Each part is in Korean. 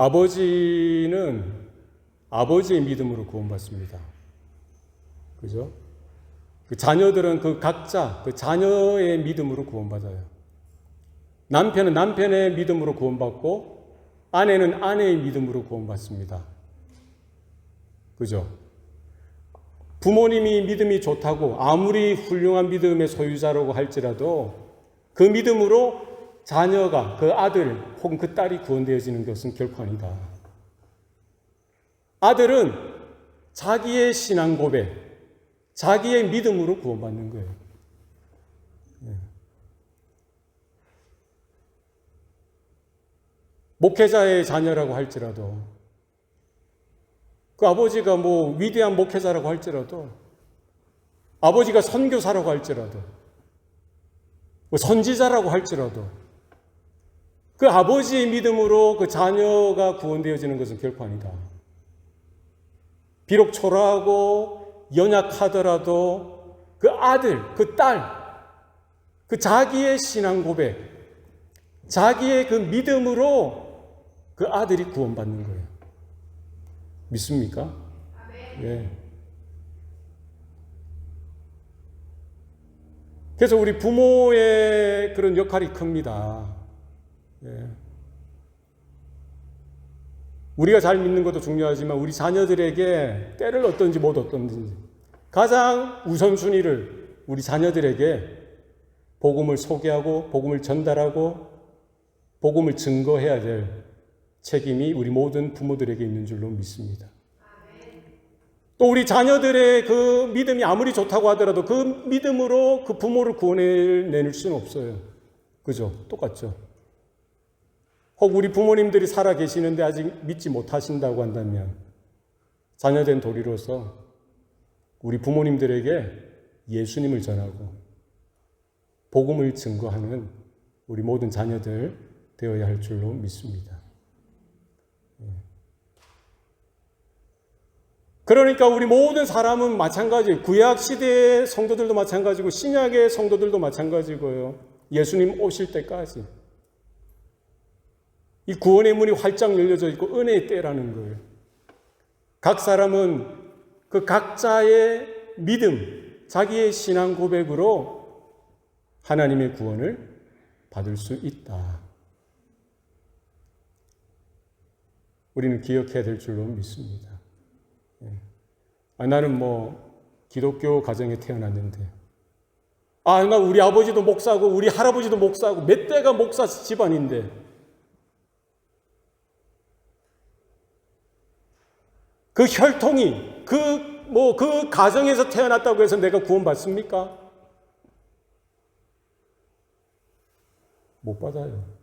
아버지는 아버지의 믿음으로 구원받습니다. 그죠? 그 자녀들은 그 각자 그 자녀의 믿음으로 구원받아요. 남편은 남편의 믿음으로 구원받고 아내는 아내의 믿음으로 구원받습니다. 그죠? 부모님이 믿음이 좋다고 아무리 훌륭한 믿음의 소유자라고 할지라도 그 믿음으로 자녀가 그 아들 혹은 그 딸이 구원되어지는 것은 결코 아니다. 아들은 자기의 신앙 고백, 자기의 믿음으로 구원받는 거예요. 목회자의 자녀라고 할지라도 그 아버지가 뭐 위대한 목회자라고 할지라도 아버지가 선교사라고 할지라도 뭐 선지자라고 할지라도 그 아버지의 믿음으로 그 자녀가 구원되어지는 것은 결코 아니다. 비록 초라하고 연약하더라도 그 아들, 그 딸, 그 자기의 신앙 고백, 자기의 그 믿음으로 그 아들이 구원받는 거예요. 믿습니까? 예. 그래서 우리 부모의 그런 역할이 큽니다. 예. 우리가 잘 믿는 것도 중요하지만 우리 자녀들에게 때를 얻든지 못 얻든지 가장 우선순위를 우리 자녀들에게 복음을 소개하고 복음을 전달하고 복음을 증거해야 될 책임이 우리 모든 부모들에게 있는 줄로 믿습니다. 또 우리 자녀들의 그 믿음이 아무리 좋다고 하더라도 그 믿음으로 그 부모를 구원해낼 수는 없어요. 그죠? 똑같죠? 혹 우리 부모님들이 살아 계시는데 아직 믿지 못하신다고 한다면 자녀된 도리로서 우리 부모님들에게 예수님을 전하고 복음을 증거하는 우리 모든 자녀들 되어야 할 줄로 믿습니다. 그러니까 우리 모든 사람은 마찬가지예요. 구약 시대의 성도들도 마찬가지고 신약의 성도들도 마찬가지고요. 예수님 오실 때까지 이 구원의 문이 활짝 열려져 있고 은혜의 때라는 거예요. 각 사람은 그 각자의 믿음, 자기의 신앙 고백으로 하나님의 구원을 받을 수 있다. 우리는 기억해야 될 줄로 믿습니다. 나는 뭐 기독교 가정에 태어났는데 나 우리 아버지도 목사고 우리 할아버지도 목사고 몇 대가 목사 집안인데 그 혈통이 그 가정에서 태어났다고 해서 내가 구원받습니까? 못 받아요.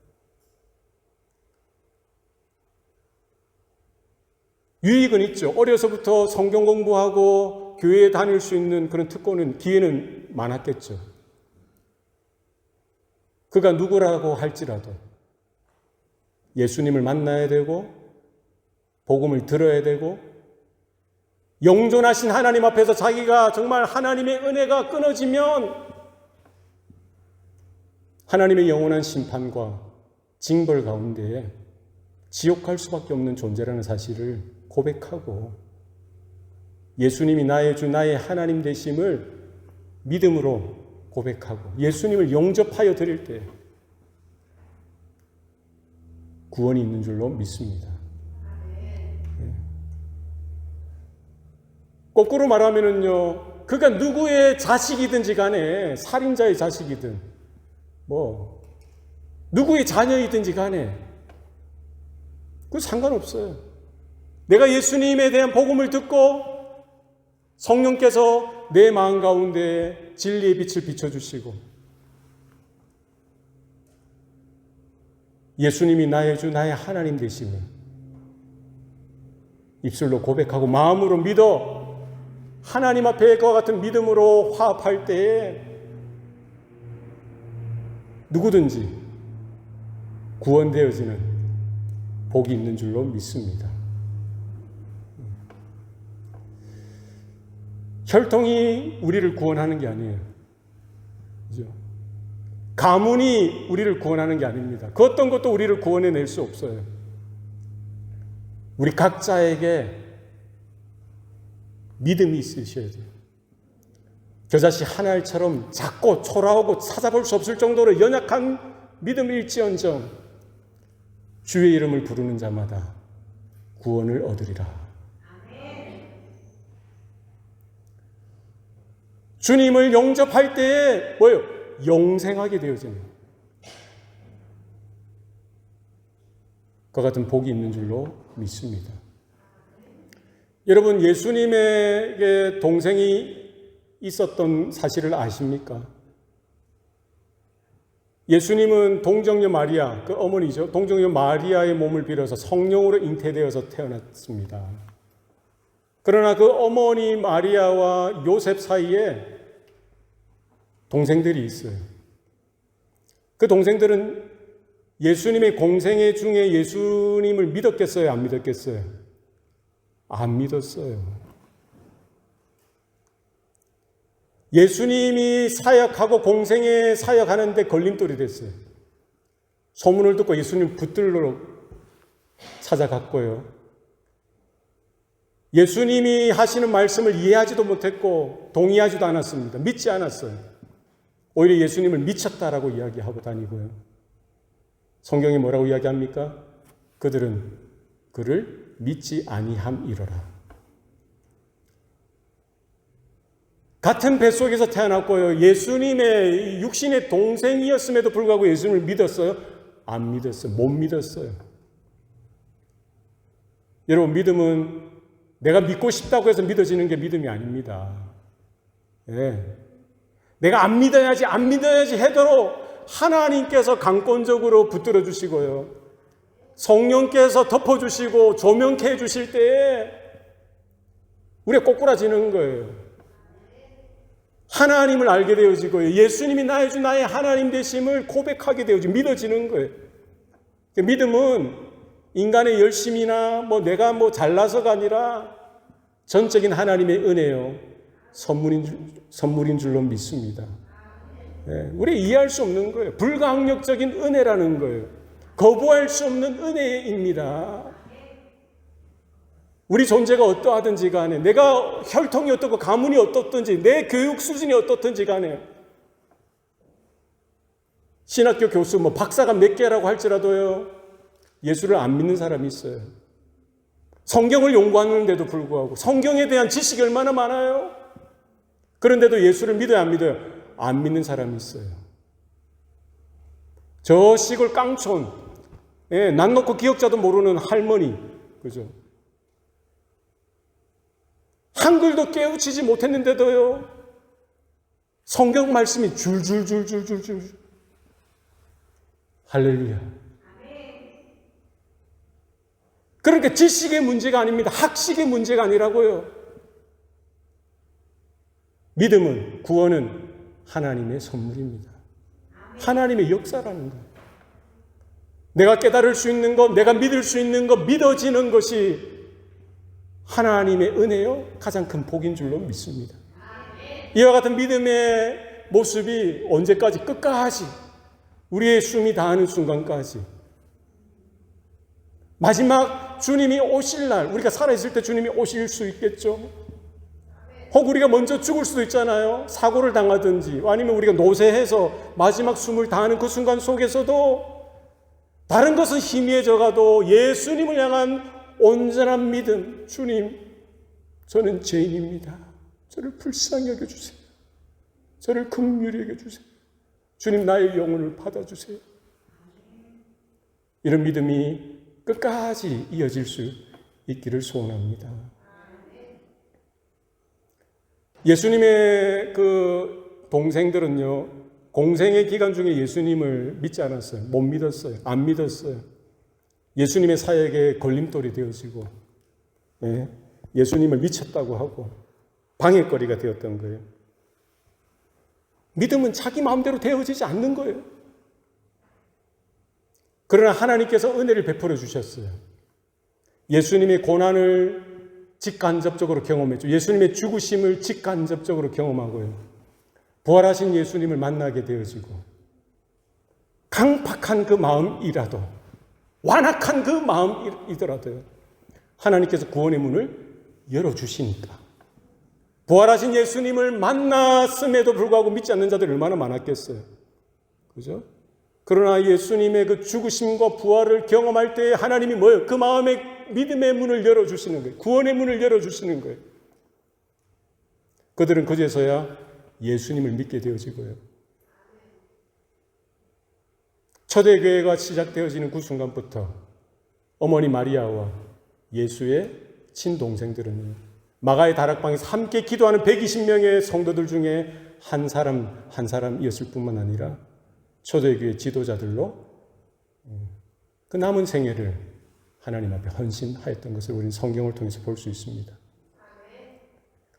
유익은 있죠. 어려서부터 성경 공부하고 교회에 다닐 수 있는 그런 특권은, 기회는 많았겠죠. 그가 누구라고 할지라도 예수님을 만나야 되고 복음을 들어야 되고 영존하신 하나님 앞에서 자기가 정말 하나님의 은혜가 끊어지면 하나님의 영원한 심판과 징벌 가운데에 지옥 갈 수밖에 없는 존재라는 사실을 고백하고 예수님이 나의 주, 나의 하나님 되심을 믿음으로 고백하고 예수님을 영접하여 드릴 때 구원이 있는 줄로 믿습니다. 거꾸로 말하면은요, 그가 누구의 자식이든지 간에, 살인자의 자식이든 누구의 자녀이든지 간에 그 상관없어요. 내가 예수님에 대한 복음을 듣고 성령께서 내 마음 가운데 진리의 빛을 비춰주시고 예수님이 나의 주, 나의 하나님 되심을 입술로 고백하고 마음으로 믿어 하나님 앞에 그와 같은 믿음으로 화합할 때에 누구든지 구원되어지는 복이 있는 줄로 믿습니다. 혈통이 우리를 구원하는 게 아니에요. 그죠? 가문이 우리를 구원하는 게 아닙니다. 그 어떤 것도 우리를 구원해낼 수 없어요. 우리 각자에게 믿음이 있으셔야 돼요. 겨자씨 하나처럼 작고 초라하고 찾아볼 수 없을 정도로 연약한 믿음일지언정 주의 이름을 부르는 자마다 구원을 얻으리라. 주님을 영접할 때에 뭐예요? 영생하게 되어지는 그 같은 복이 있는 줄로 믿습니다. 여러분, 예수님에게 동생이 있었던 사실을 아십니까? 예수님은 동정녀 마리아, 그 어머니죠. 동정녀 마리아의 몸을 빌어서 성령으로 잉태되어서 태어났습니다. 그러나 그 어머니 마리아와 요셉 사이에 동생들이 있어요. 그 동생들은 예수님의 공생애 중에 예수님을 믿었겠어요? 안 믿었겠어요? 안 믿었어요. 예수님이 사역하고 공생애 사역하는데 걸림돌이 됐어요. 소문을 듣고 예수님 붙들러 찾아갔고요. 예수님이 하시는 말씀을 이해하지도 못했고 동의하지도 않았습니다. 믿지 않았어요. 오히려 예수님을 미쳤다라고 이야기하고 다니고요. 성경이 뭐라고 이야기합니까? 그들은 그를 믿지 아니함이로라. 같은 뱃속에서 태어났고요. 예수님의 육신의 동생이었음에도 불구하고 예수님을 믿었어요? 안 믿었어요. 못 믿었어요. 여러분, 믿음은 내가 믿고 싶다고 해서 믿어지는 게 믿음이 아닙니다. 네. 내가 안 믿어야지 하도록 하나님께서 강권적으로 붙들어 주시고요. 성령께서 덮어주시고 조명케 해주실 때에 우리가 꼬꾸라지는 거예요. 하나님을 알게 되어지고요. 예수님이 나의 주 나의 하나님 되심을 고백하게 되어지고 믿어지는 거예요. 믿음은 인간의 열심이나 내가 잘나서가 아니라 전적인 하나님의 은혜요. 선물인 줄로 믿습니다. 네, 우리 이해할 수 없는 거예요. 불가항력적인 은혜라는 거예요. 거부할 수 없는 은혜입니다. 우리 존재가 어떠하든지 간에, 내가 혈통이 어떻고 가문이 어떻든지, 내 교육 수준이 어떻든지 간에, 신학교 교수 박사가 몇 개라고 할지라도요, 예수를 안 믿는 사람이 있어요. 성경을 연구하는데도 불구하고 성경에 대한 지식이 얼마나 많아요? 그런데도 예수를 믿어요, 안 믿어요? 안 믿는 사람이 있어요. 저 시골 깡촌, 난 놓고 기억자도 모르는 할머니, 그죠? 한글도 깨우치지 못했는데도요, 성경 말씀이 줄줄줄줄줄줄. 할렐루야. 그러니까 지식의 문제가 아닙니다. 학식의 문제가 아니라고요. 믿음은, 구원은 하나님의 선물입니다. 하나님의 역사라는 거예요. 내가 깨달을 수 있는 것, 내가 믿을 수 있는 것, 믿어지는 것이 하나님의 은혜요, 가장 큰 복인 줄로 믿습니다. 이와 같은 믿음의 모습이 언제까지? 끝까지, 우리의 숨이 다하는 순간까지, 마지막 주님이 오실 날, 우리가 살아있을 때 주님이 오실 수 있겠죠. 혹 우리가 먼저 죽을 수도 있잖아요. 사고를 당하든지 아니면 우리가 노쇠해서 마지막 숨을 다하는 그 순간 속에서도 다른 것은 희미해져가도 예수님을 향한 온전한 믿음, 주님, 저는 죄인입니다. 저를 불쌍히 여겨주세요. 저를 긍휼히 여겨주세요. 주님, 나의 영혼을 받아주세요. 이런 믿음이 끝까지 이어질 수 있기를 소원합니다. 예수님의 그 동생들은요, 공생의 기간 중에 예수님을 믿지 않았어요. 못 믿었어요. 안 믿었어요. 예수님의 사역에 걸림돌이 되어지고, 예수님을 미쳤다고 하고 방해거리가 되었던 거예요. 믿음은 자기 마음대로 되어지지 않는 거예요. 그러나 하나님께서 은혜를 베풀어 주셨어요. 예수님의 고난을 직간접적으로 경험했죠. 예수님의 죽으심을 직간접적으로 경험하고요. 부활하신 예수님을 만나게 되어지고, 강팍한 그 마음이라도, 완악한 그 마음이더라도요, 하나님께서 구원의 문을 열어주시니까. 부활하신 예수님을 만났음에도 불구하고 믿지 않는 자들이 얼마나 많았겠어요. 그죠? 그러나 예수님의 그 죽으심과 부활을 경험할 때 하나님이 뭐예요? 그 마음에 믿음의 문을 열어주시는 거예요. 구원의 문을 열어주시는 거예요. 그들은 그제서야 예수님을 믿게 되어지고요. 초대교회가 시작되어지는 그 순간부터 어머니 마리아와 예수의 친동생들은 마가의 다락방에서 함께 기도하는 120명의 성도들 중에 한 사람이었을 뿐만 아니라 초대교회 지도자들로 그 남은 생애를 하나님 앞에 헌신하였던 것을 우리는 성경을 통해서 볼 수 있습니다.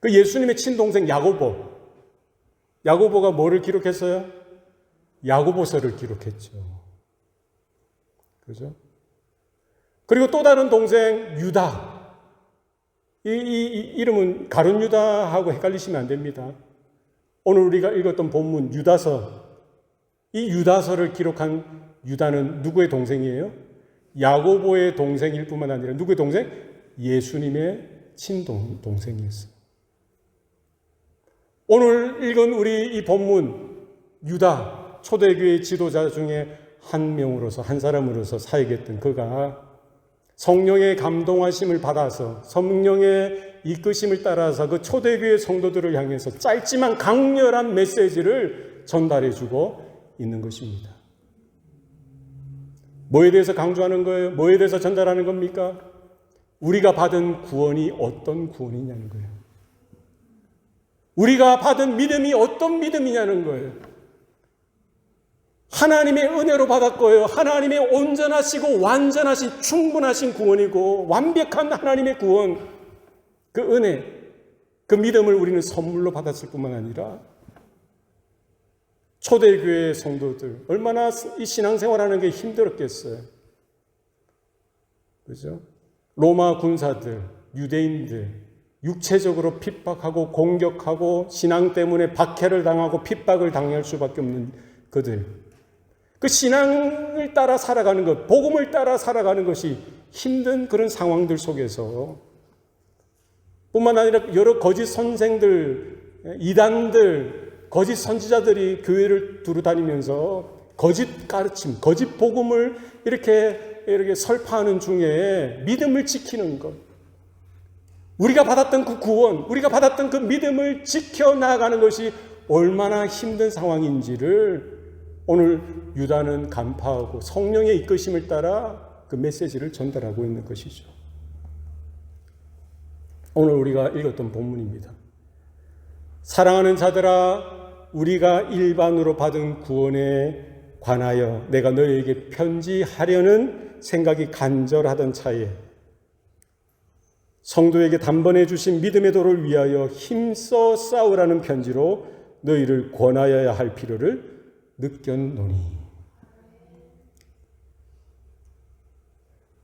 그 예수님의 친동생 야고보가 뭐를 기록했어요? 야고보서를 기록했죠. 그죠? 그리고 또 다른 동생 유다. 이 이름은 가룟 유다하고 헷갈리시면 안 됩니다. 오늘 우리가 읽었던 본문 유다서, 이 유다서를 기록한 유다는 누구의 동생이에요? 야고보의 동생일 뿐만 아니라 누구의 동생? 예수님의 친동생이었어요. 오늘 읽은 우리 이 본문 유다, 초대교회 지도자 중에 한 명으로서, 한 사람으로서 사역했던 그가 성령의 감동하심을 받아서 성령의 이끄심을 따라서 그 초대교회 성도들을 향해서 짧지만 강렬한 메시지를 전달해주고 있는 것입니다. 뭐에 대해서 강조하는 거예요? 뭐에 대해서 전달하는 겁니까? 우리가 받은 구원이 어떤 구원이냐는 거예요. 우리가 받은 믿음이 어떤 믿음이냐는 거예요. 하나님의 은혜로 받았고요. 하나님의 온전하시고 완전하신 충분하신 구원이고 완벽한 하나님의 구원, 그 은혜, 그 믿음을 우리는 선물로 받았을 뿐만 아니라 초대교회 성도들 얼마나 이 신앙생활하는 게 힘들었겠어요. 그죠? 로마 군사들, 유대인들 육체적으로 핍박하고 공격하고 신앙 때문에 박해를 당하고 핍박을 당할 수밖에 없는 그들, 그 신앙을 따라 살아가는 것, 복음을 따라 살아가는 것이 힘든 그런 상황들 속에서 뿐만 아니라 여러 거짓 선생들, 이단들, 거짓 선지자들이 교회를 두루다니면서 거짓 가르침, 거짓 복음을 이렇게 설파하는 중에 믿음을 지키는 것, 우리가 받았던 그 구원, 우리가 받았던 그 믿음을 지켜나가는 것이 얼마나 힘든 상황인지를 오늘 유다는 간파하고 성령의 이끄심을 따라 그 메시지를 전달하고 있는 것이죠. 오늘 우리가 읽었던 본문입니다. 사랑하는 자들아, 우리가 일반으로 받은 구원에 관하여 내가 너희에게 편지하려는 생각이 간절하던 차에 성도에게 단번에 주신 믿음의 도를 위하여 힘써 싸우라는 편지로 너희를 권하여야 할 필요를 느꼈노니.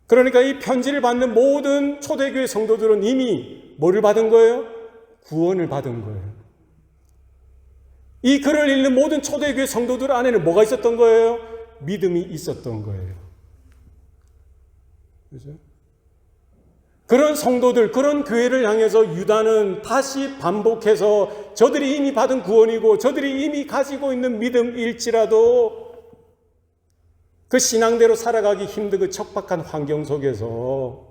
그러니까 이 편지를 받는 모든 초대교회 성도들은 이미 뭐를 받은 거예요? 구원을 받은 거예요. 이 글을 읽는 모든 초대교회 성도들 안에는 뭐가 있었던 거예요? 믿음이 있었던 거예요. 그죠? 그런 성도들, 그런 교회를 향해서 유다는 다시 반복해서 저들이 이미 받은 구원이고 저들이 이미 가지고 있는 믿음일지라도 그 신앙대로 살아가기 힘든 그 척박한 환경 속에서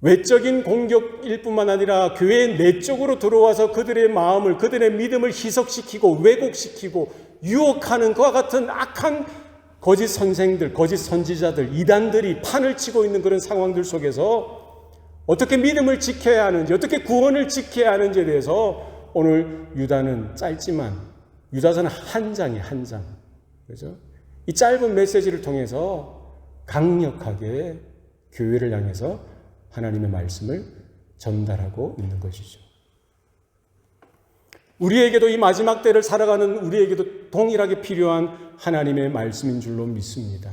외적인 공격일 뿐만 아니라 교회 내적으로 들어와서 그들의 마음을, 그들의 믿음을 희석시키고 왜곡시키고 유혹하는 그와 같은 악한 거짓 선생들, 거짓 선지자들, 이단들이 판을 치고 있는 그런 상황들 속에서 어떻게 믿음을 지켜야 하는지, 어떻게 구원을 지켜야 하는지에 대해서 오늘 유다는 짧지만, 유다서는 한 장이에요, 한 장. 그죠? 이 짧은 메시지를 통해서 강력하게 교회를 향해서 하나님의 말씀을 전달하고 있는 것이죠. 우리에게도 이 마지막 때를 살아가는 우리에게도 동일하게 필요한 하나님의 말씀인 줄로 믿습니다.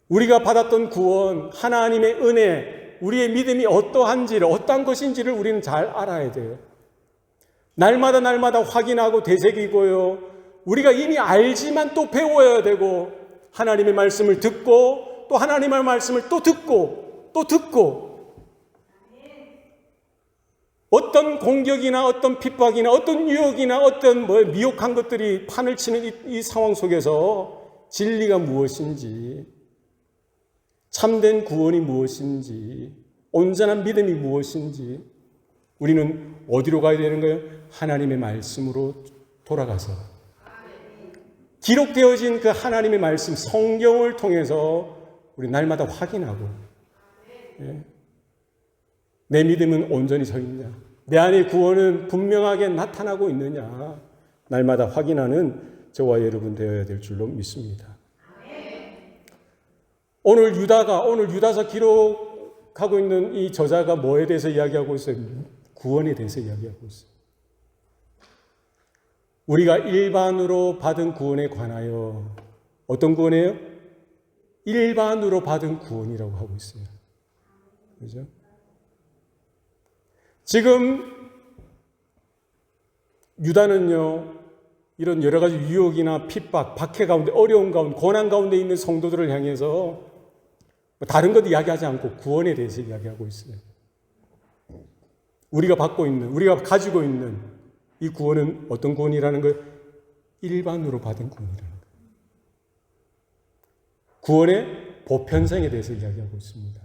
우리가 받았던 구원, 하나님의 은혜, 우리의 믿음이 어떠한지를, 어떠한 것인지를 우리는 잘 알아야 돼요. 날마다 확인하고 되새기고요. 우리가 이미 알지만 또 배워야 되고 하나님의 말씀을 듣고 또 하나님의 말씀을 또 듣고 어떤 공격이나 어떤 핍박이나 어떤 유혹이나 어떤 미혹한 것들이 판을 치는 이 상황 속에서 진리가 무엇인지, 참된 구원이 무엇인지, 온전한 믿음이 무엇인지 우리는 어디로 가야 되는 거예요? 하나님의 말씀으로 돌아가서 기록되어진 그 하나님의 말씀, 성경을 통해서 우리 날마다 확인하고, 내 믿음은 온전히 서 있냐, 내 안의 구원은 분명하게 나타나고 있느냐, 날마다 확인하는 저와 여러분 되어야 될 줄로 믿습니다. 오늘 유다서 기록하고 있는 이 저자가 뭐에 대해서 이야기하고 있어요? 구원에 대해서 이야기하고 있어요. 우리가 일반으로 받은 구원에 관하여, 어떤 구원이에요? 일반으로 받은 구원이라고 하고 있어요. 그죠? 지금 유다는요, 이런 여러 가지 유혹이나 핍박, 박해 가운데, 어려운 가운데, 고난 가운데 있는 성도들을 향해서 다른 것 이야기하지 않고 구원에 대해서 이야기하고 있어요. 우리가 받고 있는, 우리가 가지고 있는 이 구원은 어떤 구원이라는 거예요? 일반으로 받은 구원이라는 거예요. 구원의 보편성에 대해서 이야기하고 있습니다.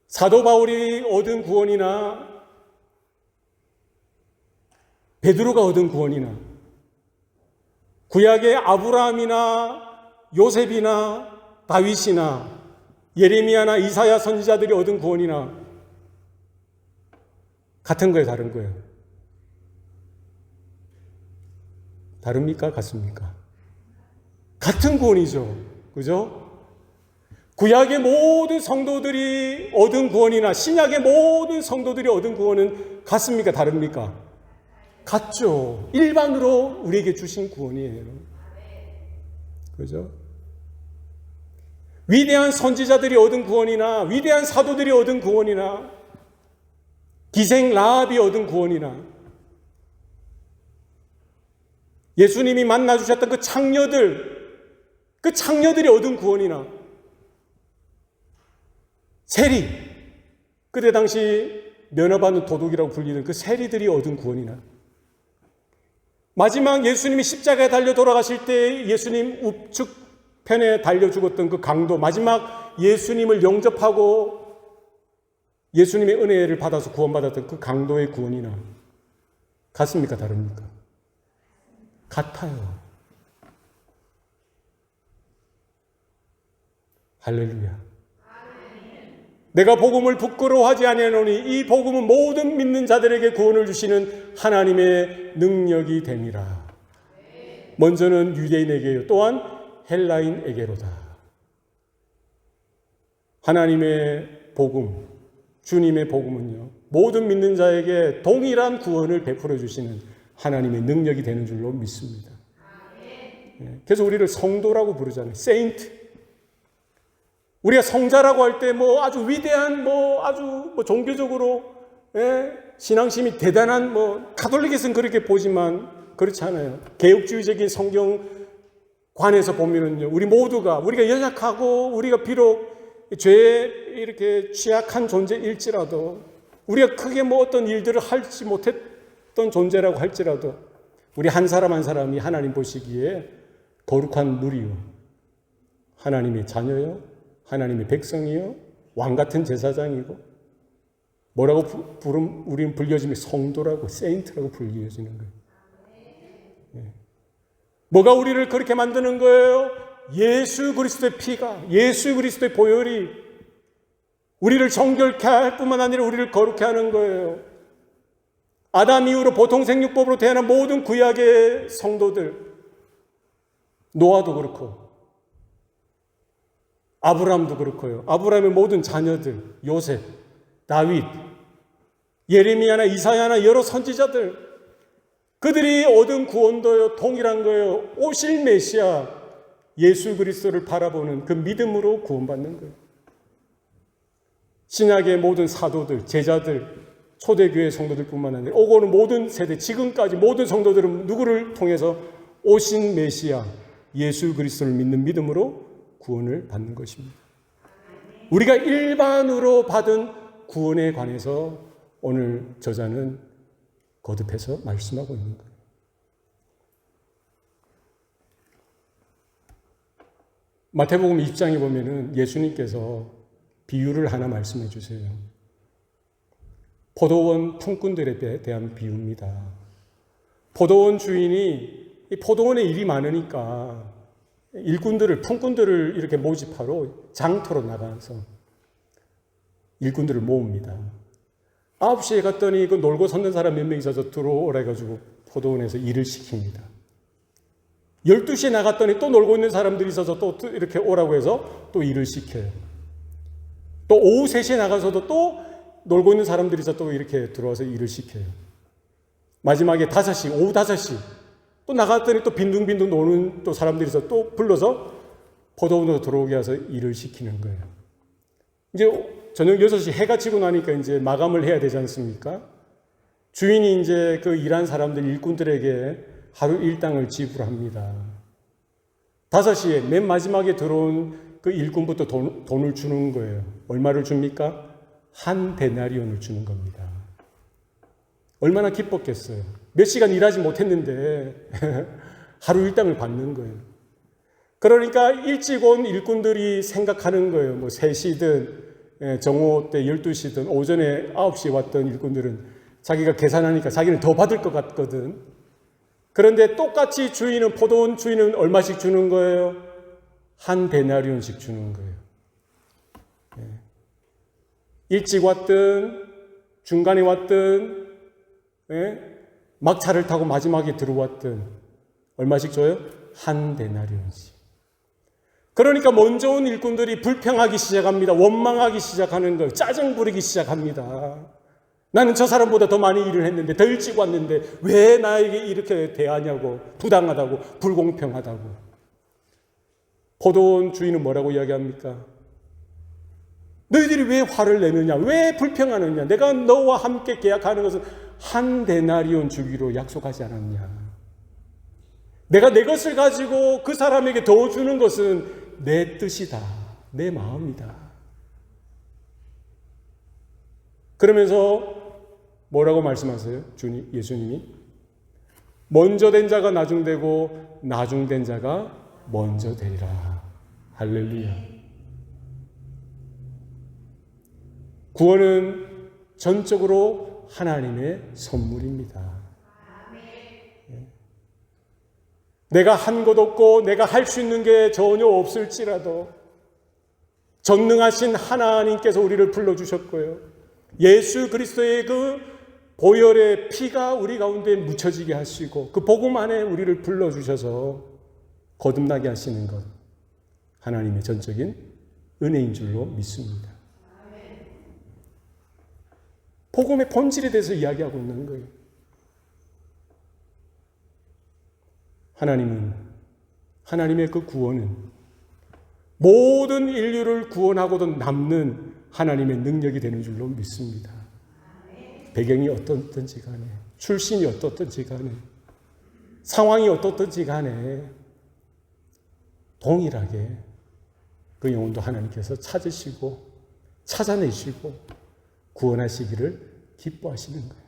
사도 바울이 얻은 구원이나 베드로가 얻은 구원이나 구약의 아브라함이나 요셉이나 다윗이나 예레미야나 이사야 선지자들이 얻은 구원이나 같은 거예요, 다른 거예요? 다릅니까? 같습니까? 같은 구원이죠. 그죠? 구약의 모든 성도들이 얻은 구원이나 신약의 모든 성도들이 얻은 구원은 같습니까? 다릅니까? 같죠. 일반으로 우리에게 주신 구원이에요. 그죠? 위대한 선지자들이 얻은 구원이나 위대한 사도들이 얻은 구원이나 기생 라합이 얻은 구원이나 예수님이 만나주셨던 그 창녀들이 얻은 구원이나 세리, 그때 당시 면허받는 도둑이라고 불리는 그 세리들이 얻은 구원이나 마지막 예수님이 십자가에 달려 돌아가실 때 예수님 우측편에 달려 죽었던 그 강도, 마지막 예수님을 영접하고 예수님의 은혜를 받아서 구원받았던 그 강도의 구원이나 같습니까? 다릅니까? 같아요. 할렐루야. 내가 복음을 부끄러워하지 아니하노니 이 복음은 모든 믿는 자들에게 구원을 주시는 하나님의 능력이 됨이라. 먼저는 유대인에게요, 또한 헬라인에게로다. 하나님의 복음, 주님의 복음은요, 모든 믿는 자에게 동일한 구원을 베풀어 주시는 하나님의 능력이 되는 줄로 믿습니다. 그래서 우리를 성도라고 부르잖아요. 세인트. 우리가 성자라고 할 때 아주 위대한 아주 종교적으로 신앙심이 대단한 가톨릭에서는 그렇게 보지만 그렇지 않아요. 개혁주의적인 성경관에서 보면은요, 우리가 연약하고 우리가 비록 죄에 이렇게 취약한 존재일지라도 우리가 크게 어떤 일들을 하지 못했던 존재라고 할지라도 우리 한 사람 한 사람이 하나님 보시기에 거룩한 무리요, 하나님의 자녀요, 하나님의 백성이요, 왕같은 제사장이고, 뭐라고 우리는 불려지면 성도라고, 세인트라고 불려지는 거예요. 뭐가 우리를 그렇게 만드는 거예요? 예수 그리스도의 피가, 예수 그리스도의 보혈이 우리를 정결케 할 뿐만 아니라 우리를 거룩케 하는 거예요. 아담 이후로 보통 생육법으로 태어난 모든 구약의 성도들, 노아도 그렇고 아브라함도 그렇고요. 아브라함의 모든 자녀들, 요셉, 다윗, 예레미야나 이사야나 여러 선지자들, 그들이 얻은 구원도요, 동일한 거예요. 오실 메시아 예수 그리스도를 바라보는 그 믿음으로 구원받는 거예요. 신약의 모든 사도들, 제자들, 초대교회 성도들뿐만 아니라 오고 오는 모든 세대, 지금까지 모든 성도들은 누구를 통해서? 오신 메시아 예수 그리스도를 믿는 믿음으로 구원을 받는 것입니다. 우리가 일반으로 받은 구원에 관해서 오늘 저자는 거듭해서 말씀하고 있는 거예요. 마태복음 20장에 보면은 예수님께서 비유를 하나 말씀해 주세요. 포도원 품꾼들에 대한 비유입니다. 포도원 주인이 이 포도원에 일이 많으니까 일꾼들을, 품꾼들을 이렇게 모집하러 장터로 나가서 일꾼들을 모읍니다. 9시에 갔더니 그 놀고 섰는 사람 몇 명 있어서 들어오라 해가지고 포도원에서 일을 시킵니다. 12시에 나갔더니 또 놀고 있는 사람들이 있어서 또 이렇게 오라고 해서 또 일을 시켜요. 또 오후 3시에 나가서도 또 놀고 있는 사람들이 있어서 또 이렇게 들어와서 일을 시켜요. 마지막에 5시, 오후 5시 또 나갔더니 또 빈둥빈둥 노는 또 사람들이 있어서 또 불러서 포도원으로 들어오게 해서 일을 시키는 거예요. 이제 저녁 6시 해가 지고 나니까 이제 마감을 해야 되지 않습니까? 주인이 이제 그 일한 사람들, 일꾼들에게 하루 일당을 지불합니다. 5시에 맨 마지막에 들어온 그 일꾼부터 돈을 주는 거예요. 얼마를 줍니까? 1 데나리온을 주는 겁니다. 얼마나 기뻤겠어요. 몇 시간 일하지 못했는데 하루 일당을 받는 거예요. 그러니까 일찍 온 일꾼들이 생각하는 거예요. 뭐 3시든 정오 때 12시든 오전에 9시에 왔던 일꾼들은 자기가 계산하니까 자기는 더 받을 것 같거든. 그런데 똑같이 포도원 주인은 얼마씩 주는 거예요? 1 데나리온씩 주는 거예요. 일찍 왔든 중간에 왔든 막차를 타고 마지막에 들어왔든 얼마씩 줘요? 1 데나리온씩. 그러니까 먼저 온 일꾼들이 불평하기 시작합니다. 원망하기 시작하는 거예요. 짜증 부리기 시작합니다. 나는 저 사람보다 더 많이 일을 했는데, 더 일찍 왔는데 왜 나에게 이렇게 대하냐고, 부당하다고, 불공평하다고. 포도원 주인은 뭐라고 이야기합니까? 너희들이 왜 화를 내느냐? 왜 불평하느냐? 내가 너와 함께 계약하는 것은 1 데나리온 주기로 약속하지 않았냐? 내가 내 것을 가지고 그 사람에게 더 주는 것은 내 뜻이다. 내 마음이다. 그러면서 뭐라고 말씀하세요? 예수님이 먼저 된 자가 나중되고 나중된 자가 먼저 되리라. 할렐루야. 구원은 전적으로 하나님의 선물입니다. 내가 한 것 없고 내가 할 수 있는 게 전혀 없을지라도 전능하신 하나님께서 우리를 불러주셨고요. 예수 그리스도의 그 보혈의 피가 우리 가운데 묻혀지게 하시고 그 복음 안에 우리를 불러주셔서 거듭나게 하시는 것, 하나님의 전적인 은혜인 줄로 믿습니다. 복음의 본질에 대해서 이야기하고 있는 거예요. 하나님의 그 구원은 모든 인류를 구원하고도 남는 하나님의 능력이 되는 줄로 믿습니다. 배경이 어떻든지 간에, 출신이 어떻든지 간에, 상황이 어떻든지 간에 동일하게 그 영혼도 하나님께서 찾으시고 찾아내시고 구원하시기를 기뻐하시는 거예요.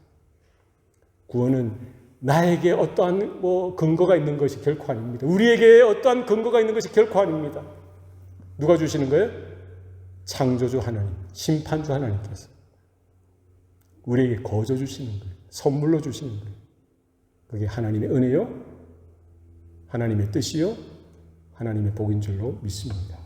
구원은 나에게 어떠한 근거가 있는 것이 결코 아닙니다. 우리에게 어떠한 근거가 있는 것이 결코 아닙니다. 누가 주시는 거예요? 창조주 하나님, 심판주 하나님께서 우리에게 거저 주시는 거예요. 선물로 주시는 거예요. 그게 하나님의 은혜요, 하나님의 뜻이요, 하나님의 복인 줄로 믿습니다.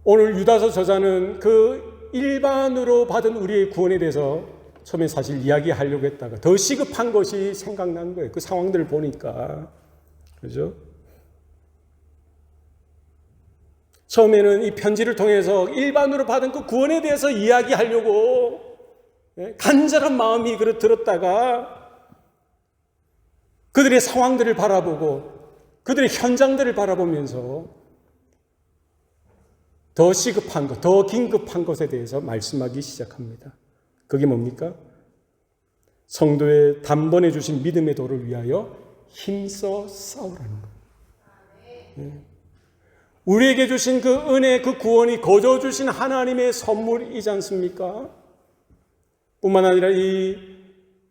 오늘 유다서 저자는 그 일반으로 받은 우리의 구원에 대해서 처음에 사실 이야기하려고 했다가 더 시급한 것이 생각난 거예요. 그 상황들을 보니까. 그죠? 처음에는 이 편지를 통해서 일반으로 받은 그 구원에 대해서 이야기하려고 간절한 마음이 들었다가 그들의 상황들을 바라보고 그들의 현장들을 바라보면서 더 시급한 것, 더 긴급한 것에 대해서 말씀하기 시작합니다. 그게 뭡니까? 성도의 단번에 주신 믿음의 도를 위하여 힘써 싸우라는 것. 우리에게 주신 그 은혜, 그 구원이 거저 주신 하나님의 선물이지 않습니까? 뿐만 아니라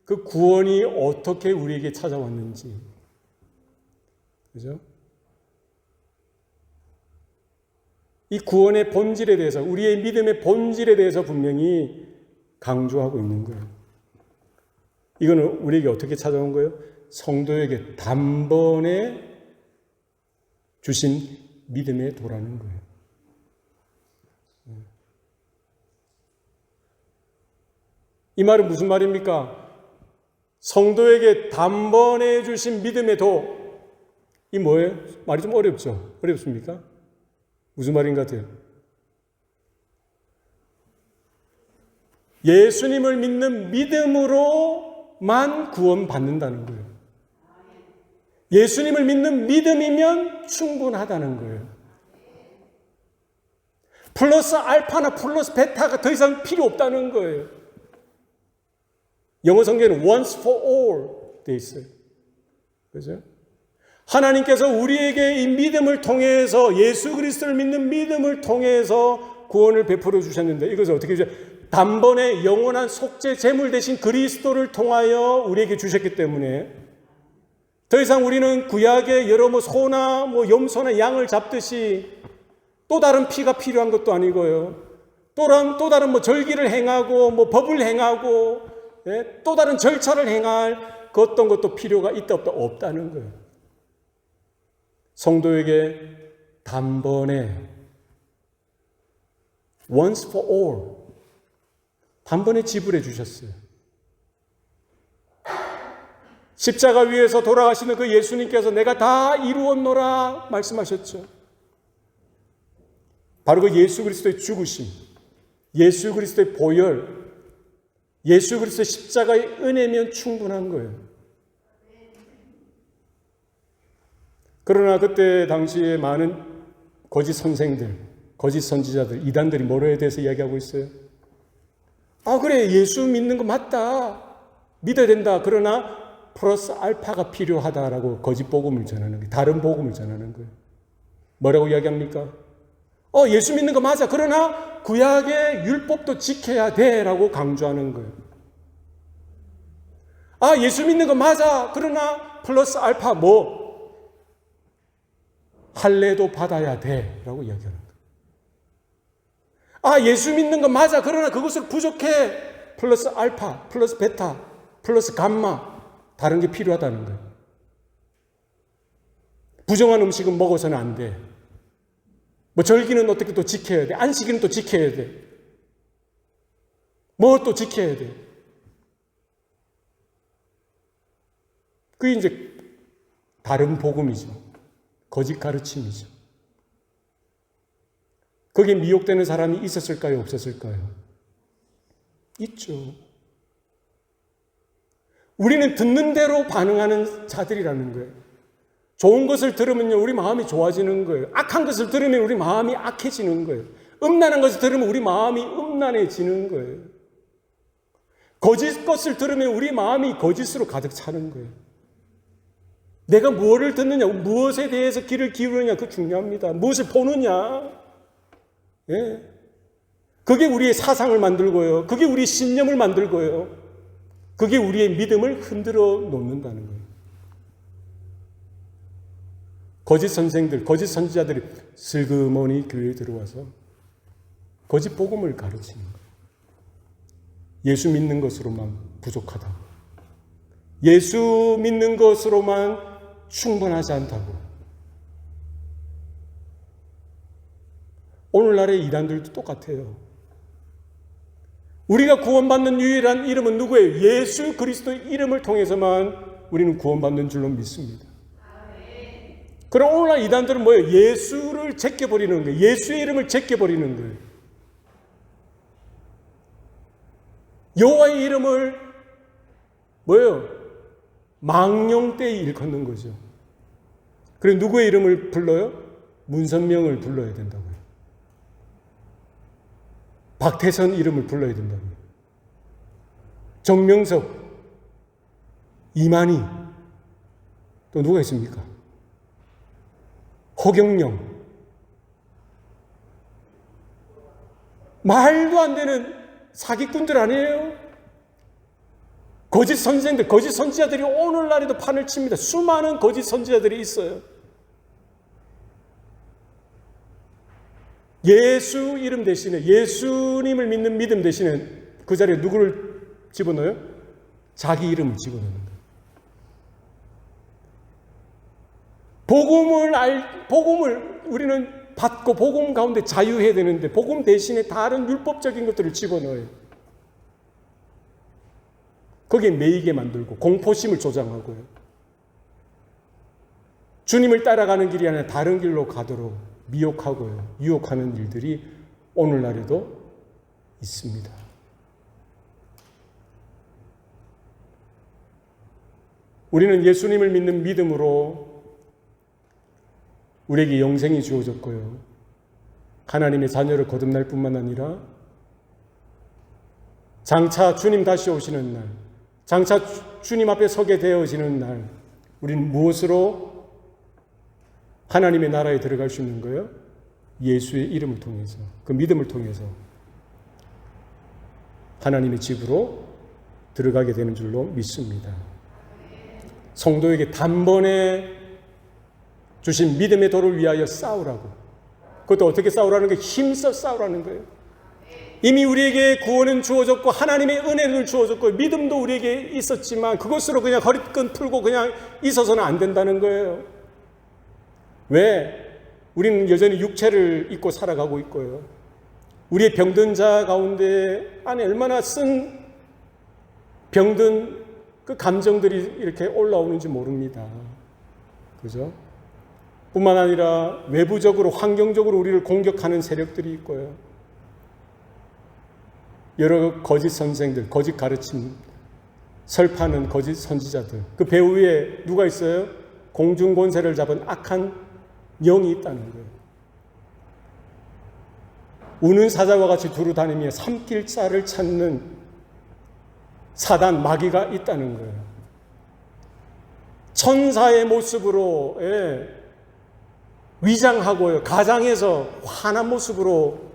그 구원이 어떻게 우리에게 찾아왔는지. 그죠? 이 구원의 본질에 대해서, 우리의 믿음의 본질에 대해서 분명히 강조하고 있는 거예요. 이거는 우리에게 어떻게 찾아온 거예요? 성도에게 단번에 주신 믿음의 도라는 거예요. 이 말은 무슨 말입니까? 성도에게 단번에 주신 믿음의 도. 이 뭐예요? 말이 좀 어렵죠? 어렵습니까? 무슨 말인 것 같아요? 예수님을 믿는 믿음으로만 구원받는다는 거예요. 예수님을 믿는 믿음이면 충분하다는 거예요. 플러스 알파나 플러스 베타가 더 이상 필요 없다는 거예요. 영어 성경에는 once for all 돼 있어요. 그죠? 하나님께서 우리에게 이 믿음을 통해서, 예수 그리스도를 믿는 믿음을 통해서 구원을 베풀어 주셨는데, 이것을 어떻게 주셨어요? 단번에 영원한 속죄 제물 대신 그리스도를 통하여 우리에게 주셨기 때문에 더 이상 우리는 구약의 여러 소나 염소나 양을 잡듯이 또 다른 피가 필요한 것도 아니고요. 또 다른 절기를 행하고 법을 행하고 또 다른 절차를 행할 그 어떤 것도 필요가 있다 없다 없다는 거예요. 성도에게 단번에 once for all 단번에 지불해 주셨어요. 십자가 위에서 돌아가시는 그 예수님께서 내가 다 이루었노라 말씀하셨죠. 바로 그 예수 그리스도의 죽으심, 예수 그리스도의 보혈, 예수 그리스도의 십자가의 은혜면 충분한 거예요. 그러나 그때 당시에 많은 거짓 선생들, 거짓 선지자들, 이단들이 뭐에 대해서 이야기하고 있어요? 그래, 예수 믿는 거 맞다, 믿어야 된다. 그러나 플러스 알파가 필요하다라고 거짓 복음을 전하는 거예요. 다른 복음을 전하는 거예요. 뭐라고 이야기합니까? 예수 믿는 거 맞아. 그러나 구약의 율법도 지켜야 돼 라고 강조하는 거예요. 예수 믿는 거 맞아. 그러나 플러스 알파 할례도 받아야 돼 라고 이야기하는 거예요. 예수 믿는 거 맞아. 그러나 그것을 부족해. 플러스 알파, 플러스 베타, 플러스 감마, 다른 게 필요하다는 거예요. 부정한 음식은 먹어서는 안 돼. 절기는 어떻게 또 지켜야 돼. 안식일은 또 지켜야 돼. 또 지켜야 돼. 그게 이제 다른 복음이죠. 거짓 가르침이죠. 거기에 미혹되는 사람이 있었을까요? 없었을까요? 있죠. 우리는 듣는 대로 반응하는 자들이라는 거예요. 좋은 것을 들으면요, 우리 마음이 좋아지는 거예요. 악한 것을 들으면 우리 마음이 악해지는 거예요. 음란한 것을 들으면 우리 마음이 음란해지는 거예요. 거짓 것을 들으면 우리 마음이 거짓으로 가득 차는 거예요. 내가 무엇을 듣느냐, 무엇에 대해서 귀를 기울이느냐, 그거 중요합니다. 무엇을 보느냐. 그게 우리의 사상을 만들고요. 그게 우리의 신념을 만들고요. 그게 우리의 믿음을 흔들어 놓는다는 거예요. 거짓 선생들, 거짓 선지자들이 슬그머니 교회에 들어와서 거짓 복음을 가르치는 거예요. 예수 믿는 것으로만 부족하다고. 예수 믿는 것으로만 충분하지 않다고. 오늘날의 이단들도 똑같아요. 우리가 구원받는 유일한 이름은 누구예요? 예수 그리스도의 이름을 통해서만 우리는 구원받는 줄로 믿습니다. 그럼 오늘날 이단들은 뭐예요? 예수를 제껴버리는 거예요. 예수의 이름을 제껴버리는 거예요. 여호와의 이름을 망령되이 일컫는 거죠. 그리고 누구의 이름을 불러요? 문선명을 불러야 된다고요. 박태선 이름을 불러야 된다고요. 정명석, 이만희, 또 누가 있습니까? 허경영, 말도 안 되는 사기꾼들 아니에요? 거짓 선생들, 거짓 선지자들이 오늘날에도 판을 칩니다. 수많은 거짓 선지자들이 있어요. 예수 이름 대신에, 예수님을 믿는 믿음 대신에 그 자리에 누구를 집어넣어요? 자기 이름을 집어넣는 거예요. 복음을 우리는 받고 복음 가운데 자유해야 되는데 복음 대신에 다른 율법적인 것들을 집어넣어요. 거기에 매이게 만들고 공포심을 조장하고요. 주님을 따라가는 길이 아니라 다른 길로 가도록 미혹하고요. 유혹하는 일들이 오늘날에도 있습니다. 우리는 예수님을 믿는 믿음으로 우리에게 영생이 주어졌고요. 하나님의 자녀를 거듭날 뿐만 아니라 장차 주님 다시 오시는 날, 장차 주님 앞에 서게 되어지는 날, 우리는 무엇으로 하나님의 나라에 들어갈 수 있는 거예요? 예수의 이름을 통해서, 그 믿음을 통해서 하나님의 집으로 들어가게 되는 줄로 믿습니다. 성도에게 단번에 주신 믿음의 도를 위하여 싸우라고. 그것도 어떻게 싸우라는 거예요? 힘써 싸우라는 거예요. 이미 우리에게 구원은 주어졌고 하나님의 은혜는 주어졌고 믿음도 우리에게 있었지만 그것으로 그냥 허리끈 풀고 그냥 있어서는 안 된다는 거예요. 왜? 우리는 여전히 육체를 입고 살아가고 있고요. 우리의 병든 자 가운데 안에 얼마나 쓴 병든 그 감정들이 이렇게 올라오는지 모릅니다. 그죠? 뿐만 아니라 외부적으로 환경적으로 우리를 공격하는 세력들이 있고요. 여러 거짓 선생들, 거짓 가르침, 설파하는 거짓 선지자들. 그 배후 위에 누가 있어요? 공중권세를 잡은 악한 영이 있다는 거예요. 우는 사자와 같이 두루 다니며 삼킬자를 찾는 사단, 마귀가 있다는 거예요. 천사의 모습으로 위장하고요. 가장해서 환한 모습으로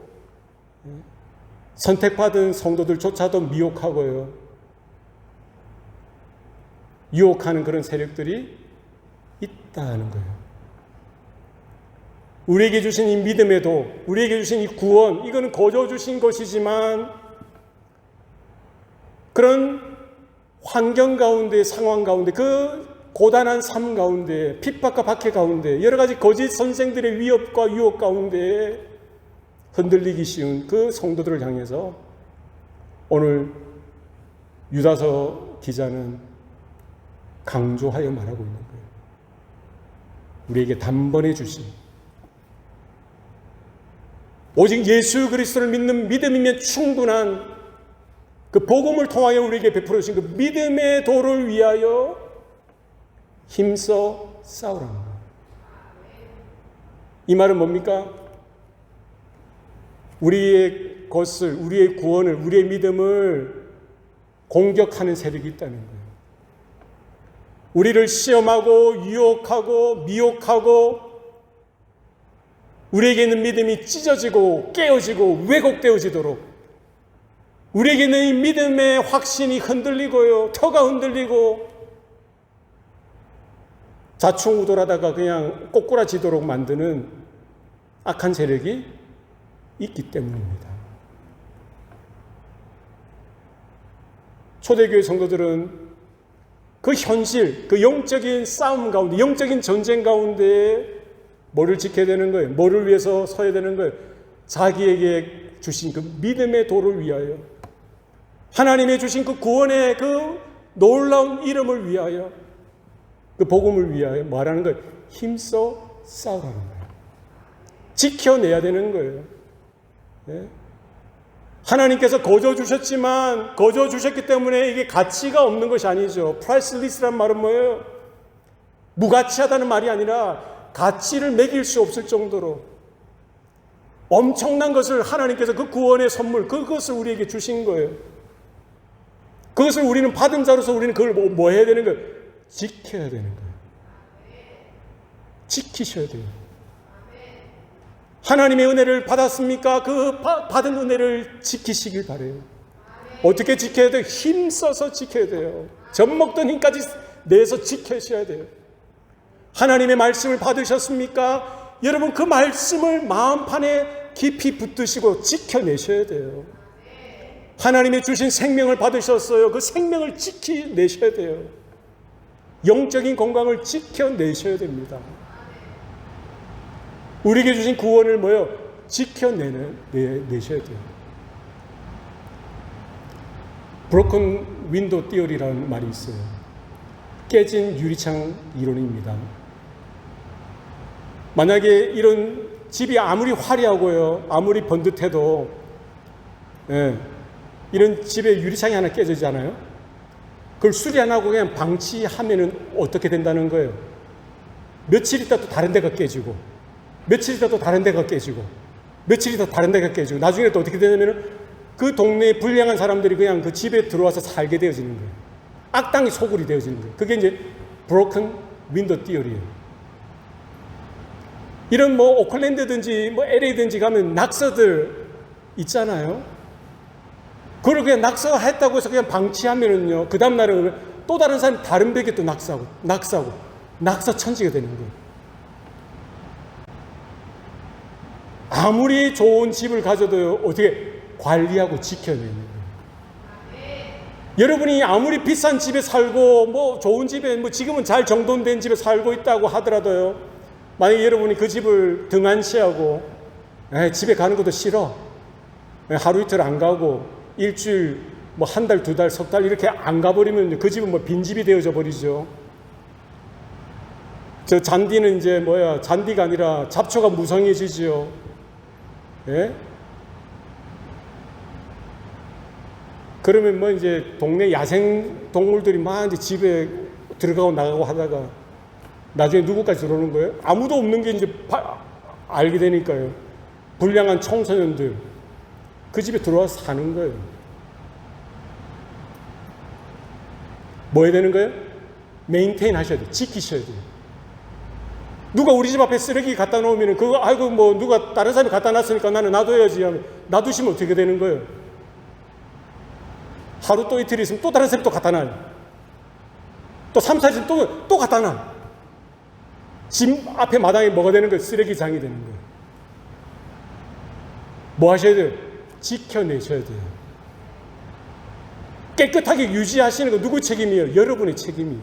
선택받은 성도들조차도 미혹하고요. 유혹하는 그런 세력들이 있다는 거예요. 우리에게 주신 이 믿음에도, 우리에게 주신 이 구원, 이거는 거저 주신 것이지만 그런 환경 가운데, 상황 가운데, 그 고단한 삶 가운데, 핍박과 박해 가운데, 여러 가지 거짓 선생들의 위협과 유혹 가운데 흔들리기 쉬운 그 성도들을 향해서 오늘 유다서 기자는 강조하여 말하고 있는 거예요. 우리에게 단번에 주신 오직 예수 그리스도를 믿는 믿음이면 충분한 그 복음을 통하여 우리에게 베풀어 주신 그 믿음의 도를 위하여 힘써 싸우라는 거예요. 이 말은 뭡니까? 우리의 것을, 우리의 구원을, 우리의 믿음을 공격하는 세력이 있다는 거예요. 우리를 시험하고 유혹하고 미혹하고 우리에게 있는 믿음이 찢어지고 깨어지고 왜곡되어지도록 우리에게 있는 이 믿음의 확신이 흔들리고요. 터가 흔들리고 좌충우돌하다가 그냥 꼬꾸라지도록 만드는 악한 세력이 있기 때문입니다. 초대교회 성도들은 그 현실, 그 영적인 싸움 가운데, 영적인 전쟁 가운데 뭐를 지켜야 되는 거예요? 뭐를 위해서 서야 되는 거예요? 자기에게 주신 그 믿음의 도를 위하여, 하나님의 주신 그 구원의 그 놀라운 이름을 위하여, 그 복음을 위하여 뭐 하라는 거예요? 힘써 싸우라는 거예요. 지켜내야 되는 거예요. 네? 하나님께서 거저 주셨지만 거저 주셨기 때문에 이게 가치가 없는 것이 아니죠. priceless란 말은 뭐예요? 무가치하다는 말이 아니라 가치를 매길 수 없을 정도로 엄청난 것을 하나님께서 그 구원의 선물, 그것을 우리에게 주신 거예요. 그것을 우리는 받은 자로서 우리는 그걸 뭐 해야 되는 거예요? 지켜야 되는 거예요. 지키셔야 돼요. 하나님의 은혜를 받았습니까? 그 받은 은혜를 지키시길 바래요. 어떻게 지켜야 돼요? 힘써서 지켜야 돼요. 젖먹던 힘까지 내서 지켜셔야 돼요. 하나님의 말씀을 받으셨습니까? 여러분 그 말씀을 마음판에 깊이 붙드시고 지켜내셔야 돼요. 하나님의 주신 생명을 받으셨어요. 그 생명을 지켜내셔야 돼요. 영적인 건강을 지켜내셔야 됩니다. 우리에게 주신 구원을 지켜내셔야 돼요. 브로큰 윈도우 티어리라는 말이 있어요. 깨진 유리창 이론입니다. 만약에 이런 집이 아무리 화려하고요, 아무리 번듯해도, 이런 집에 유리창이 하나 깨지잖아요. 그걸 수리 안 하고 그냥 방치하면은 어떻게 된다는 거예요? 며칠 있다 또 다른 데가 깨지고, 며칠 있다 또 다른 데가 깨지고, 며칠 있다 다른 데가 깨지고, 나중에 또 어떻게 되냐면은 그 동네에 불량한 사람들이 그냥 그 집에 들어와서 살게 되어지는 거예요. 악당이 소굴이 되어지는 거예요. 그게 이제 브로큰 윈도우 티어리예요. 이런 오클랜드든지 LA든지 가면 낙서들 있잖아요. 그걸 그냥 낙서했다고 해서 그냥 방치하면은요, 그 다음날은 또 다른 사람이 다른 벽에 또 낙서하고, 낙서 천지가 되는 거예요. 아무리 좋은 집을 가져도요, 어떻게 관리하고 지켜내는 거예요. 여러분이 아무리 비싼 집에 살고, 좋은 집에, 지금은 잘 정돈된 집에 살고 있다고 하더라도요, 만약에 여러분이 그 집을 등한시하고, 집에 가는 것도 싫어. 하루 이틀 안 가고, 일주일, 한 달, 두 달, 석 달 이렇게 안 가버리면 그 집은 빈집이 되어져 버리죠. 저 잔디는 이제 잔디가 아니라 잡초가 무성해지지요. 예? 그러면 이제 동네 야생 동물들이 막 이제 집에 들어가고 나가고 하다가 나중에 누구까지 들어오는 거예요? 아무도 없는 게 이제 알게 되니까요. 불량한 청소년들 그 집에 들어와서 사는 거예요. 뭐 해야 되는 거예요? 메인테인 하셔야 돼요. 지키셔야 돼요. 누가 우리 집 앞에 쓰레기 갖다 놓으면 그거 누가 다른 사람이 갖다 놨으니까 나는 놔둬야지 하면 놔두시면 어떻게 되는 거예요? 하루 또 이틀 있으면 또 다른 사람이 또 갖다 놔요. 또 3, 4일 있으면 또 갖다 놔. 집 앞에 마당에 뭐가 되는 거예요? 쓰레기장이 되는 거예요. 뭐 하셔야 돼요? 지켜내셔야 돼요. 깨끗하게 유지하시는 거 누구 책임이에요? 여러분의 책임이에요.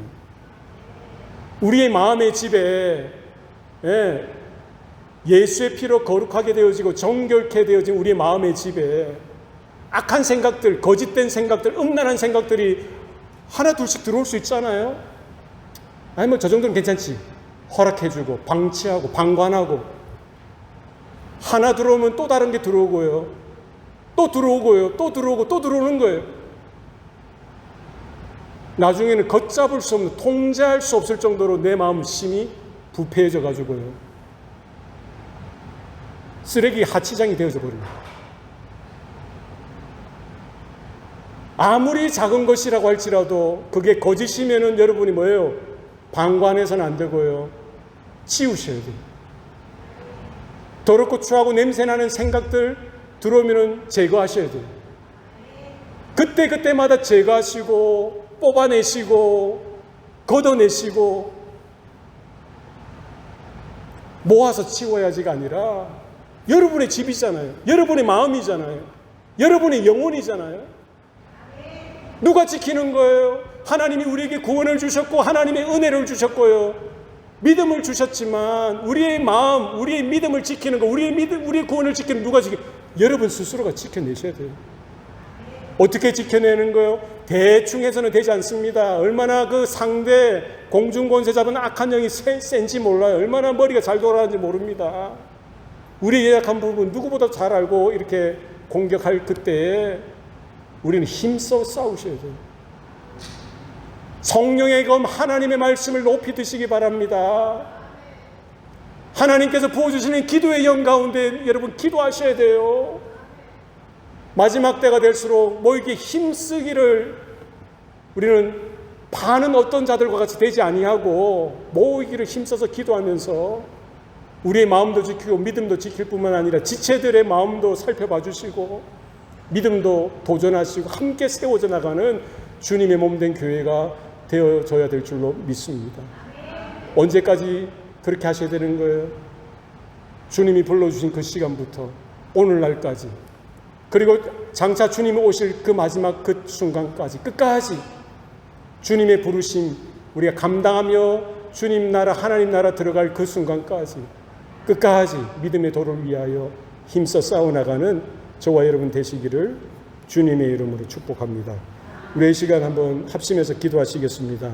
우리의 마음의 집에 예수의 피로 거룩하게 되어지고 정결케 되어진 우리의 마음의 집에 악한 생각들, 거짓된 생각들, 음란한 생각들이 하나 둘씩 들어올 수 있잖아요. 아니 저 정도는 괜찮지. 허락해주고 방치하고 방관하고 하나 들어오면 또 다른 게 들어오고요. 또 들어오고요. 또 들어오고 또 들어오는 거예요. 나중에는 걷잡을 수 없는, 통제할 수 없을 정도로 내 마음 심히 부패해져 가지고요. 쓰레기 하치장이 되어져 버립니다. 아무리 작은 것이라고 할지라도 그게 거짓이면은 여러분이 뭐예요? 방관해서는 안 되고요. 치우셔야 돼요. 더럽고 추하고 냄새나는 생각들 들어오면은 제거하셔야 돼요. 그때마다 제거하시고 뽑아내시고 걷어내시고 모아서 치워야지가 아니라 여러분의 집이잖아요. 여러분의 마음이잖아요. 여러분의 영혼이잖아요. 누가 지키는 거예요? 하나님이 우리에게 구원을 주셨고 하나님의 은혜를 주셨고요. 믿음을 주셨지만 우리의 마음, 우리의 믿음을 지키는 거, 우리의 구원을 지키는 누가 지켜? 여러분 스스로가 지켜내셔야 돼요. 어떻게 지켜내는 거예요? 대충 해서는 되지 않습니다. 얼마나 그 상대 공중권세 잡은 악한 영이 센지 몰라요. 얼마나 머리가 잘 돌아가는지 모릅니다. 우리의 연약한 부분 누구보다 잘 알고 이렇게 공격할 그때에 우리는 힘써 싸우셔야 돼요. 성령의 검 하나님의 말씀을 높이 드시기 바랍니다. 하나님께서 부어주시는 기도의 영 가운데 여러분 기도하셔야 돼요. 마지막 때가 될수록 이렇게 힘쓰기를 우리는 많은 어떤 자들과 같이 되지 아니하고 모이기를 힘써서 기도하면서 우리의 마음도 지키고 믿음도 지킬 뿐만 아니라 지체들의 마음도 살펴봐 주시고 믿음도 도전하시고 함께 세워져 나가는 주님의 몸된 교회가 되어져야 될 줄로 믿습니다. 언제까지 그렇게 하셔야 되는 거예요? 주님이 불러주신 그 시간부터 오늘날까지, 그리고 장차 주님이 오실 그 마지막 그 순간까지 끝까지 주님의 부르심 우리가 감당하며 주님 나라 하나님 나라 들어갈 그 순간까지 끝까지 믿음의 도를 위하여 힘써 싸워나가는 저와 여러분 되시기를 주님의 이름으로 축복합니다. 우리의 시간 한번 합심해서 기도하시겠습니다.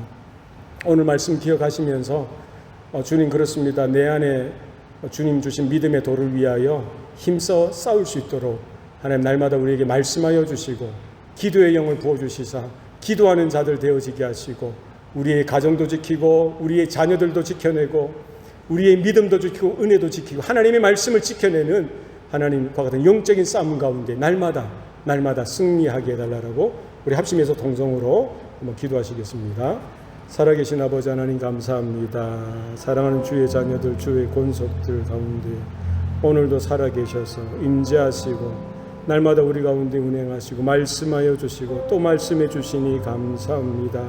오늘 말씀 기억하시면서 주님 그렇습니다. 내 안에 주님 주신 믿음의 도를 위하여 힘써 싸울 수 있도록 하나님 날마다 우리에게 말씀하여 주시고 기도의 영을 부어주시사 기도하는 자들 되어지게 하시고 우리의 가정도 지키고 우리의 자녀들도 지켜내고 우리의 믿음도 지키고 은혜도 지키고 하나님의 말씀을 지켜내는 하나님과 같은 영적인 싸움 가운데 날마다 승리하게 해달라고 우리 합심해서 동성으로 한번 기도하시겠습니다. 살아계신 아버지 하나님 감사합니다. 사랑하는 주의 자녀들 주의 권속들 가운데 오늘도 살아계셔서 임재하시고 날마다 우리 가운데 운행하시고 말씀하여 주시고 또 말씀해 주시니 감사합니다.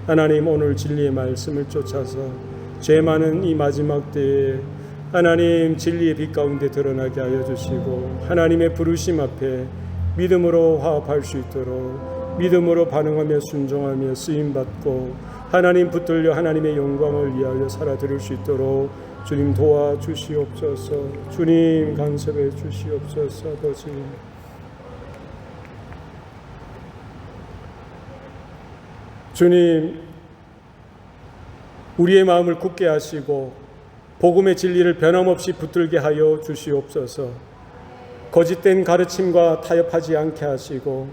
하나님 오늘 진리의 말씀을 쫓아서 죄 많은 이 마지막 때에 하나님 진리의 빛 가운데 드러나게 하여 주시고 하나님의 부르심 앞에 믿음으로 화합할 수 있도록 믿음으로 반응하며 순종하며 쓰임받고 하나님 붙들려 하나님의 영광을 위하여 살아드릴 수 있도록 주님 도와주시옵소서. 주님 간섭해 주시옵소서. 아버지 주님 우리의 마음을 굳게 하시고 복음의 진리를 변함없이 붙들게 하여 주시옵소서. 거짓된 가르침과 타협하지 않게 하시고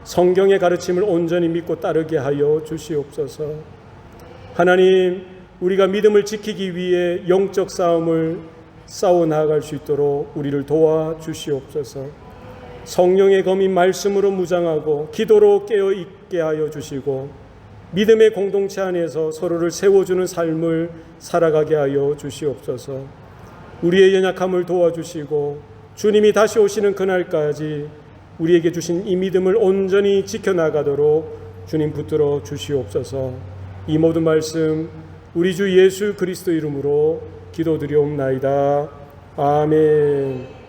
성경의 가르침을 온전히 믿고 따르게 하여 주시옵소서. 하나님 우리가 믿음을 지키기 위해 영적 싸움을 싸워 나아갈 수 있도록 우리를 도와주시옵소서. 성령의 검인 말씀으로 무장하고 기도로 깨어 있게 하여 주시고 믿음의 공동체 안에서 서로를 세워주는 삶을 살아가게 하여 주시옵소서. 우리의 연약함을 도와주시고 주님이 다시 오시는 그날까지 우리에게 주신 이 믿음을 온전히 지켜나가도록 주님 붙들어 주시옵소서. 이 모든 말씀 우리 주 예수 그리스도 이름으로 기도드리옵나이다. 아멘.